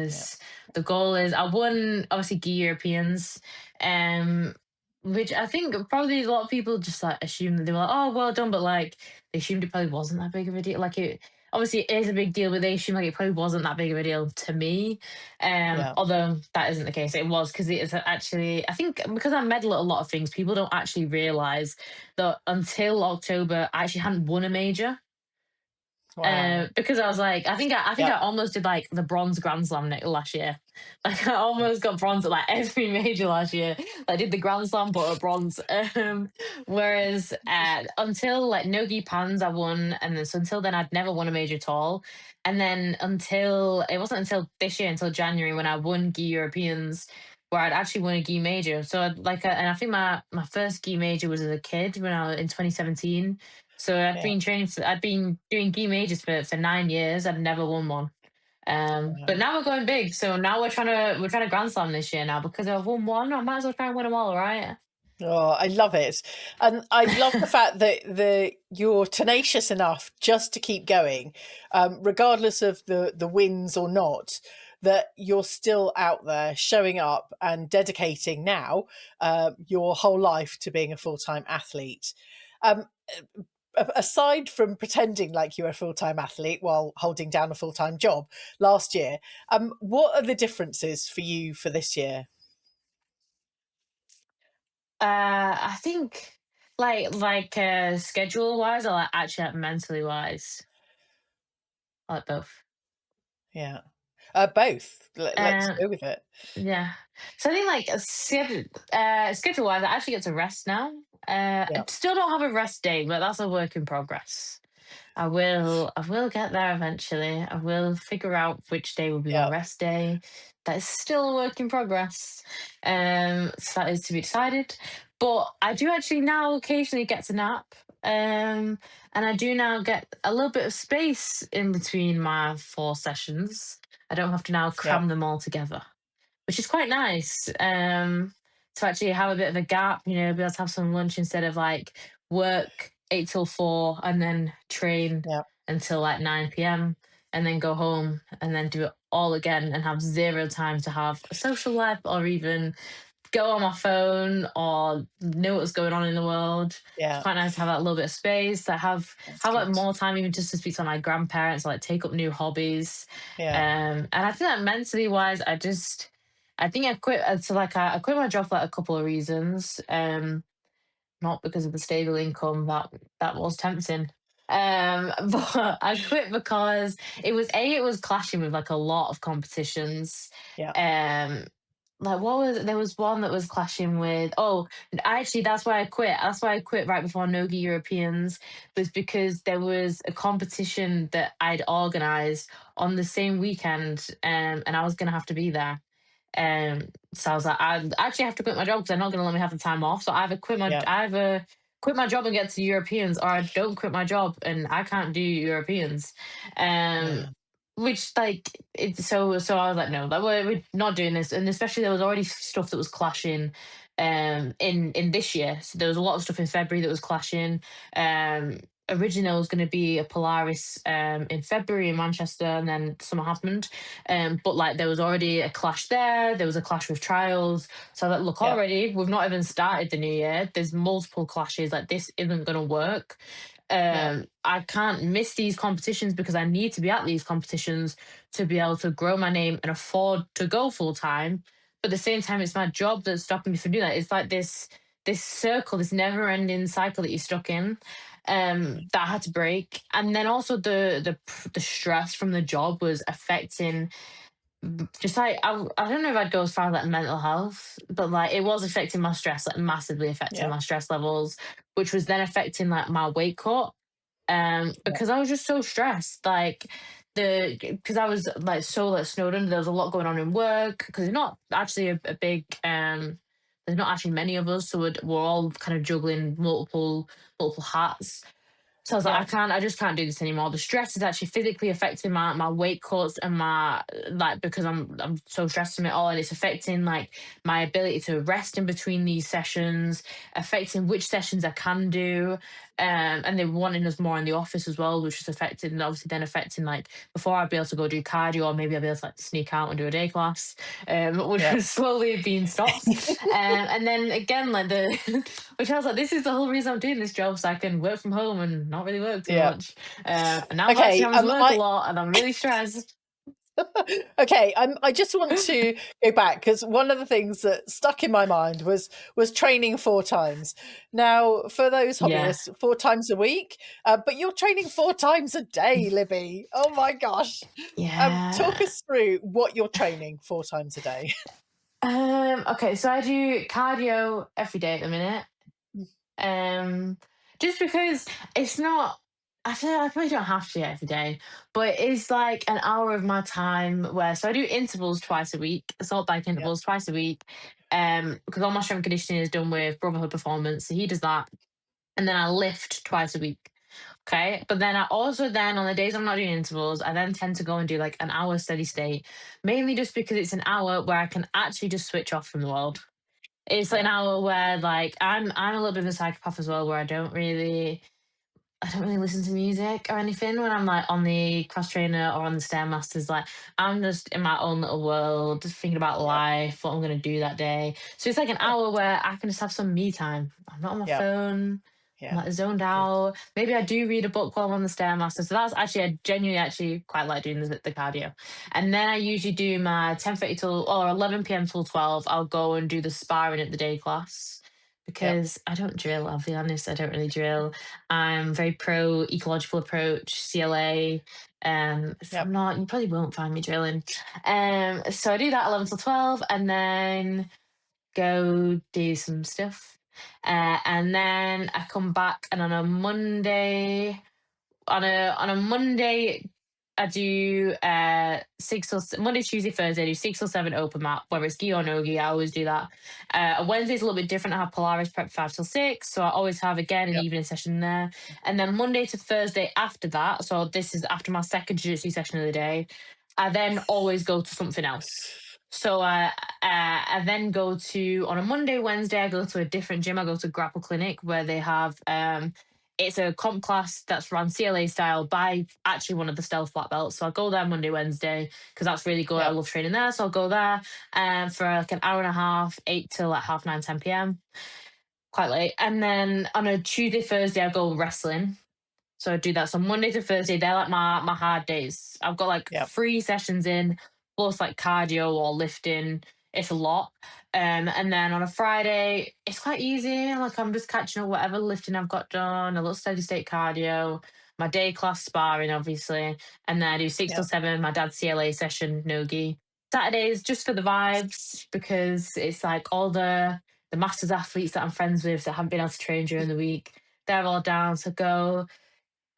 Speaker 1: Yeah,
Speaker 2: because the goal is I won obviously Gi Europeans. Um, which I think probably a lot of people just like assume that they were like, oh, well done, but like they assumed it probably wasn't that big of a deal. Like it obviously it is a big deal, but they assume like it probably wasn't that big of a deal to me.
Speaker 1: yeah,
Speaker 2: Although that isn't the case. It was because it is actually I think because I medal at a lot of things, people don't actually realise that until October I actually hadn't won a major.
Speaker 1: wow,
Speaker 2: Because I was like, I think
Speaker 1: yeah,
Speaker 2: I almost did like the bronze Grand Slam last year. Like I almost got bronze at like every major last year. I did the Grand Slam but at bronze. Whereas until like Nogi Pans I won, and then so until then I'd never won a major at all. And then until it wasn't until this year, until January when I won Gi Europeans, where I'd actually won a Gi major. So and I think my first Gi major was as a kid when I was in 2017. So
Speaker 1: yeah,
Speaker 2: I'd been doing gi majors for 9 years. I'd never won one. But
Speaker 1: Wow.
Speaker 2: now we're going big. So now we're trying to grand slam this year now because I've won one. I might as well try and win them all, right?
Speaker 1: Oh, I love it. And I love the fact that you're tenacious enough just to keep going, regardless of the wins or not, that you're still out there showing up and dedicating now your whole life to being a full-time athlete. Um, Aside from pretending like you're a full-time athlete while holding down a full-time job last year, what are the differences for you for this year?
Speaker 2: I think schedule wise, or like actually like mentally wise, I like both.
Speaker 1: Yeah. Both. Let's
Speaker 2: Um,
Speaker 1: go with it.
Speaker 2: yeah. So I think like schedule wise, I actually get to rest now.
Speaker 1: Yeah.
Speaker 2: I still don't have a rest day, but that's a work in progress. I will get there eventually. I will figure out which day will be my
Speaker 1: Yeah.
Speaker 2: rest day. That is still a work in progress. So that is to be decided. But I do actually now occasionally get to nap. And I do now get a little bit of space in between my 4 sessions. I don't have to now
Speaker 1: Yeah.
Speaker 2: cram them all together, which is quite nice. To actually have a bit of a gap, be able to have some lunch instead of like work 8 till 4 and then train
Speaker 1: Yeah.
Speaker 2: until like 9 p.m. and then go home and then do it all again and have zero time to have a social life or even go on my phone or know what's going on in the world. It's
Speaker 1: Yeah.
Speaker 2: quite nice to have that little bit of space. To
Speaker 1: That's
Speaker 2: have like
Speaker 1: good.
Speaker 2: more time even just to speak to my grandparents, like take up new hobbies.
Speaker 1: Yeah.
Speaker 2: And I think that mentally wise, I think I quit. I quit my job for like a couple of reasons. Not because of the stable income that was tempting. But I quit because it was clashing with like a lot of competitions.
Speaker 1: Yeah.
Speaker 2: Um, like what was there was one that was clashing with actually that's why I quit. That's why I quit right before Nogi Europeans was because there was a competition that I'd organised on the same weekend, and I was gonna have to be there. So I was like, I actually have to quit my job because they're not going to let me have the time off. So
Speaker 1: Yeah.
Speaker 2: I either quit my job and get to Europeans, or I don't quit my job and I can't do Europeans. Um,
Speaker 1: Yeah.
Speaker 2: which like it's so I was like, no, like we're not doing this. And especially there was already stuff that was clashing in this year. So there was a lot of stuff in February that was clashing. Um Originally there was going to be a Polaris in February in Manchester, and then summer happened. But like there was already a clash there. There was a clash with trials. So that look,
Speaker 1: Yeah.
Speaker 2: already we've not even started the new year. There's multiple clashes. Like this isn't going to work.
Speaker 1: Yeah.
Speaker 2: I can't miss these competitions because I need to be at these competitions to be able to grow my name and afford to go full time. But at the same time, it's my job that's stopping me from doing that. It's like this circle, this never ending cycle that you're stuck in. That I had to break, and then also the stress from the job was affecting just like I don't know if I'd go as far as like mental health, but like it was affecting my stress, like massively affecting
Speaker 1: Yeah.
Speaker 2: my stress levels, which was then affecting like my weight cut.
Speaker 1: Yeah.
Speaker 2: Because I was just so stressed, like because I was like so like snowed under. There was a lot going on in work because it's not actually a big there's not actually many of us, so we're all kind of juggling multiple hats. So I was like,
Speaker 1: Yeah.
Speaker 2: I just can't do this anymore. The stress is actually physically affecting my weight cuts and my like because I'm so stressed from it all, and it's affecting like my ability to rest in between these sessions, affecting which sessions I can do. And they were wanting us more in the office as well, which was affecting and obviously then affecting like before I'd be able to go do cardio or maybe I'd be able to like sneak out and do a day class, which
Speaker 1: Yeah.
Speaker 2: was slowly being stopped. And then again, like which I was like, this is the whole reason I'm doing this job, so I can work from home and not really work too
Speaker 1: Yeah.
Speaker 2: much. And now I'm actually
Speaker 1: Okay.
Speaker 2: having to work a lot, and I'm really stressed.
Speaker 1: Okay. I just want to go back because one of the things that stuck in my mind was training 4 times. Now, for those
Speaker 2: Yeah,
Speaker 1: hobbyists, 4 times a week, but you're training 4 times a day, Libby. Oh my gosh. Talk
Speaker 2: yeah.
Speaker 1: us through what you're training 4 times a day.
Speaker 2: Okay, so I do cardio every day at the minute. Um, just because it's not. I feel I probably don't have to do it every day, but it's like an hour of my time where so I do intervals twice a week, assault bike
Speaker 1: Yeah.
Speaker 2: intervals twice a week. Because all my strength conditioning is done with Brotherhood Performance, so he does that, and then I lift twice a week. Okay. But then I also then on the days I'm not doing intervals, I then tend to go and do like an hour steady state, mainly just because it's an hour where I can actually just switch off from the world. It's an
Speaker 1: Yeah.
Speaker 2: hour where like I'm a little bit of a psychopath as well, where I don't really listen to music or anything when I'm like on the cross trainer or on the stairmasters. Like I'm just in my own little world, just thinking about
Speaker 1: Yep.
Speaker 2: life, what I'm gonna do that day. So it's like an
Speaker 1: Yeah.
Speaker 2: hour where I can just have some me time. I'm not on my
Speaker 1: Yep.
Speaker 2: phone. I'm
Speaker 1: Yeah.
Speaker 2: like zoned
Speaker 1: Good.
Speaker 2: out. Maybe I do read a book while I'm on the stairmaster. So that's actually I genuinely actually quite like doing the cardio. And then I usually do my 10:30 till or 11 p.m. till 12. I'll go and do the sparring at the day class
Speaker 1: Yep.
Speaker 2: because I don't drill. I'll be honest, I don't really drill. I'm very pro ecological approach, CLA. So
Speaker 1: Yep.
Speaker 2: I'm not, you probably won't find me drilling. So I do that 11 till 12 and then go do some stuff. And then I come back and on a Monday, I do Monday, Tuesday, Thursday, I do 6 or 7 open mat, whether it's gi or no gi, I always do that. Wednesday's a little bit different. I have Polaris prep 5 till 6. So I always have again an
Speaker 1: Yep.
Speaker 2: evening session there. And then Monday to Thursday after that, so this is after my second jiu-jitsu session of the day, I then always go to something else. So I then go to on a Monday, Wednesday, I go to a different gym. I go to Grapple Clinic where they have it's a comp class that's run CLA style by actually one of the stealth black belts. So I'll go there Monday, Wednesday, because that's really good. I
Speaker 1: Yep.
Speaker 2: love training there. So I'll go there for like an hour and a half, 8 till like half 9, 10 p.m. Quite late. And then on a Tuesday, Thursday, I go wrestling. So I do that. So Monday to Thursday, they're like my hard days. I've got like
Speaker 1: Yep.
Speaker 2: 3 sessions in, plus like cardio or lifting. It's a lot. And then on a Friday, it's quite easy. Like I'm just catching up whatever lifting I've got done, a little steady state cardio, my day class sparring, obviously. And then I do 6 till 7, my dad's CLA session, no gi. Saturdays just for the vibes because it's like all the masters athletes that I'm friends with that haven't been able to train during the week. They're all down to go.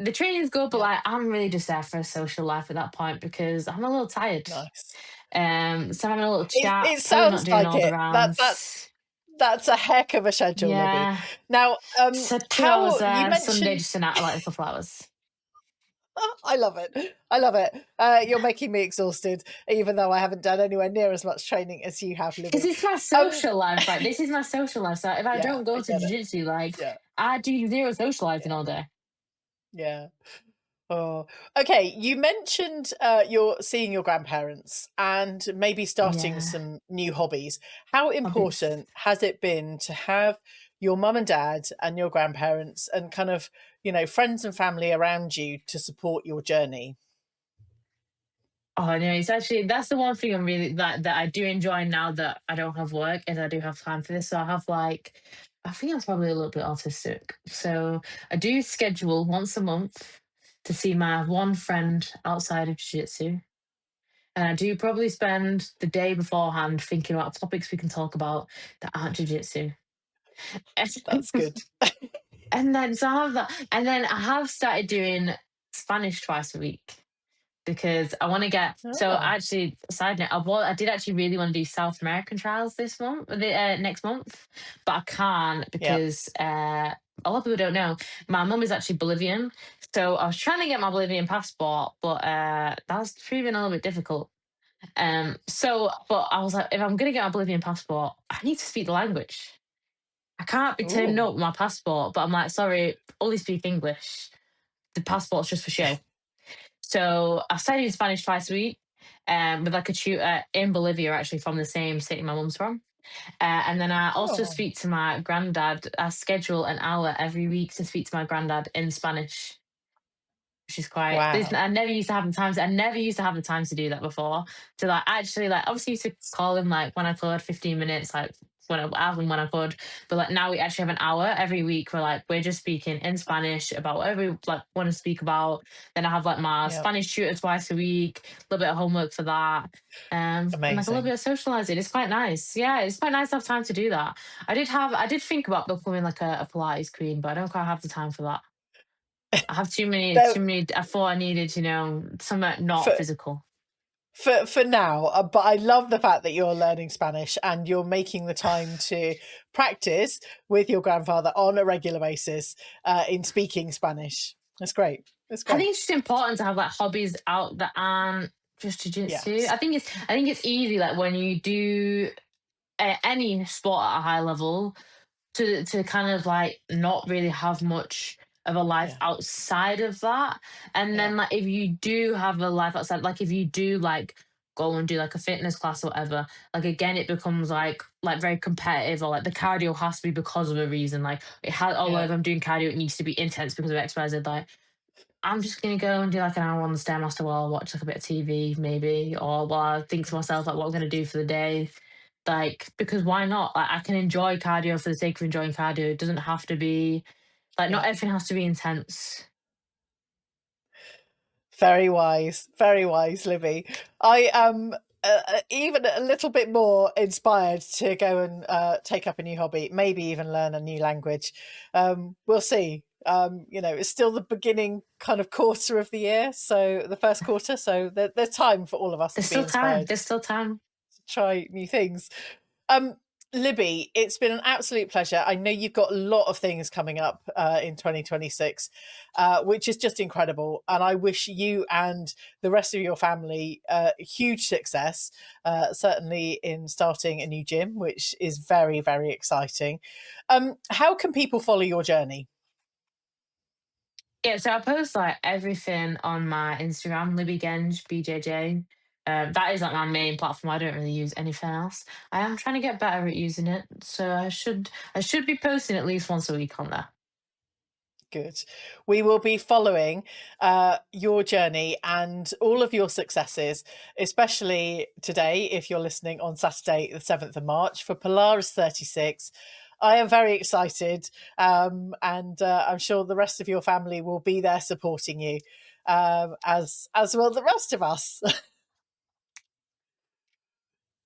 Speaker 2: The training's good, but
Speaker 1: Yep.
Speaker 2: like I'm really just there for a social life at that point because I'm a little tired.
Speaker 1: Nice.
Speaker 2: So I'm having a little chat,
Speaker 1: It
Speaker 2: probably not
Speaker 1: sounds
Speaker 2: doing
Speaker 1: like
Speaker 2: all the
Speaker 1: it.
Speaker 2: rounds.
Speaker 1: That's a heck of a schedule, Libby.
Speaker 2: Yeah.
Speaker 1: Now,
Speaker 2: So 2 hours
Speaker 1: how
Speaker 2: there,
Speaker 1: you
Speaker 2: and Sunday
Speaker 1: mentioned
Speaker 2: just an hour, like a couple hours.
Speaker 1: I love it. I love it. You're making me exhausted, even though I haven't done anywhere near as much training as you have,
Speaker 2: Because
Speaker 1: Libby.
Speaker 2: it's my
Speaker 1: Um,
Speaker 2: social life, right? This is my social life. So if I
Speaker 1: yeah,
Speaker 2: don't go
Speaker 1: I
Speaker 2: to
Speaker 1: get it.
Speaker 2: jiu-jitsu, like
Speaker 1: Yeah,
Speaker 2: I do zero socializing
Speaker 1: yeah,
Speaker 2: all day.
Speaker 1: yeah. Oh, okay. You mentioned you're seeing your grandparents and maybe starting
Speaker 2: Yeah.
Speaker 1: some new hobbies. How
Speaker 2: Hobbies.
Speaker 1: important has it been to have your mum and dad and your grandparents and kind of, friends and family around you to support your journey?
Speaker 2: Oh no, it's actually that's the one thing I'm really that I do enjoy now that I don't have work and I do have time for this. So I have like I think I'm probably a little bit autistic. So I do schedule once a month to see my one friend outside of jiu-jitsu. And I do probably spend the day beforehand thinking about topics we can talk about that aren't jiu-jitsu.
Speaker 1: That's good.
Speaker 2: And then so I have that. And then I have started doing Spanish twice a week because I want to get. So
Speaker 1: Ah,
Speaker 2: actually, side note, I did actually really want to do South American trials this month, next month, but I can't
Speaker 1: yeah.
Speaker 2: because a lot of people don't know my mum is actually Bolivian. So I was trying to get my Bolivian passport, but that's proving a little bit difficult. But I was like, if I'm gonna get my Bolivian passport, I need to speak the language. I can't be turning
Speaker 1: Ooh,
Speaker 2: up with my passport, but I'm like, sorry, only speak English. The passport's just for show. So I studied Spanish twice a week with like a tutor in Bolivia, actually from the same city my mum's from. And then I also
Speaker 1: oh,
Speaker 2: speak to my granddad. I schedule an hour every week to speak to my granddad in Spanish, which is quite.
Speaker 1: wow.
Speaker 2: I never used to have the time. I never used to have the time to do that before. To like actually like obviously used to call him like when I could, 15 minutes, like as and when I could. But like now we actually have an hour every week where like we're just speaking in Spanish about whatever we like want to speak about. Then I have like my
Speaker 1: Yeah,
Speaker 2: Spanish tutor twice a week, a little bit of homework for that. And like a little
Speaker 1: amazing.
Speaker 2: bit of socializing. It's quite nice. Yeah, it's quite nice to have time to do that. I did think about becoming like a Pilates queen, but I don't quite have the time for that. I have
Speaker 1: There,
Speaker 2: too many. I thought I needed, something not
Speaker 1: for
Speaker 2: physical.
Speaker 1: for now, but I love the fact that you're learning Spanish and you're making the time to practice with your grandfather on a regular basis in speaking Spanish. It's great. It's
Speaker 2: I think
Speaker 1: great.
Speaker 2: it's just important to have like hobbies out that aren't just jujitsu.
Speaker 1: Yes.
Speaker 2: I think it's easy like when you do any sport at a high level to kind of like not really have much of a life
Speaker 1: Yeah.
Speaker 2: outside of that. And
Speaker 1: Yeah.
Speaker 2: then like if you do have a life outside, like if you do like go and do like a fitness class or whatever, like again it becomes like very competitive, or like the cardio has to be because of a reason. Like it has, oh well,
Speaker 1: Yeah.
Speaker 2: if I'm doing cardio it needs to be intense because of XYZ. Like I'm just gonna go and do like an hour on the stairmaster while I watch like a bit of TV, maybe, or while I think to myself like what I'm gonna do for the day. Like, because why not? Like, I can enjoy cardio for the sake of enjoying cardio. It doesn't have to be like, not
Speaker 1: Yeah.
Speaker 2: everything has to be intense.
Speaker 1: Very wise, Libby. I am even a little bit more inspired to go and take up a new hobby, maybe even learn a new language. We'll see. It's still the beginning kind of quarter of the year, so the first quarter. So there's time for all of us
Speaker 2: There's
Speaker 1: to be
Speaker 2: still time.
Speaker 1: inspired
Speaker 2: There's still time.
Speaker 1: to try new things. Um, Libby, it's been an absolute pleasure. I know you've got a lot of things coming up in 2026, which is just incredible. And I wish you and the rest of your family huge success, certainly in starting a new gym, which is very, very exciting. How can people follow your journey?
Speaker 2: Yeah, so I post like everything on my Instagram, Libby Genge, BJJ. That is like my main platform. I don't really use anything else. I am trying to get better at using it, so I should be posting at least once a week on there.
Speaker 1: Good. We will be following your journey and all of your successes, especially today, if you're listening on Saturday, the 7th of March, for Polaris 36. I am very excited, and I'm sure the rest of your family will be there supporting you, as will the rest of us.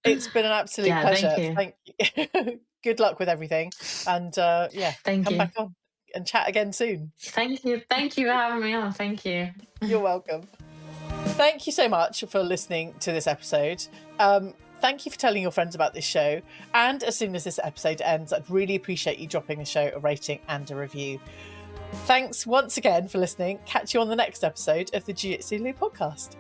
Speaker 1: It's been an absolute
Speaker 2: Yeah, thank
Speaker 1: pleasure.
Speaker 2: you,
Speaker 1: Thank you. Good luck with everything, and yeah,
Speaker 2: thank
Speaker 1: come
Speaker 2: you,
Speaker 1: back on and chat again soon.
Speaker 2: thank you for having me on. Thank you.
Speaker 1: You're welcome. Thank you so much for listening to this episode. Thank you for telling your friends about this show. And as soon as this episode ends, I'd really appreciate you dropping the show a rating and a review. Thanks once again for listening. Catch you on the next episode of the Jiu Jitsu Lou podcast.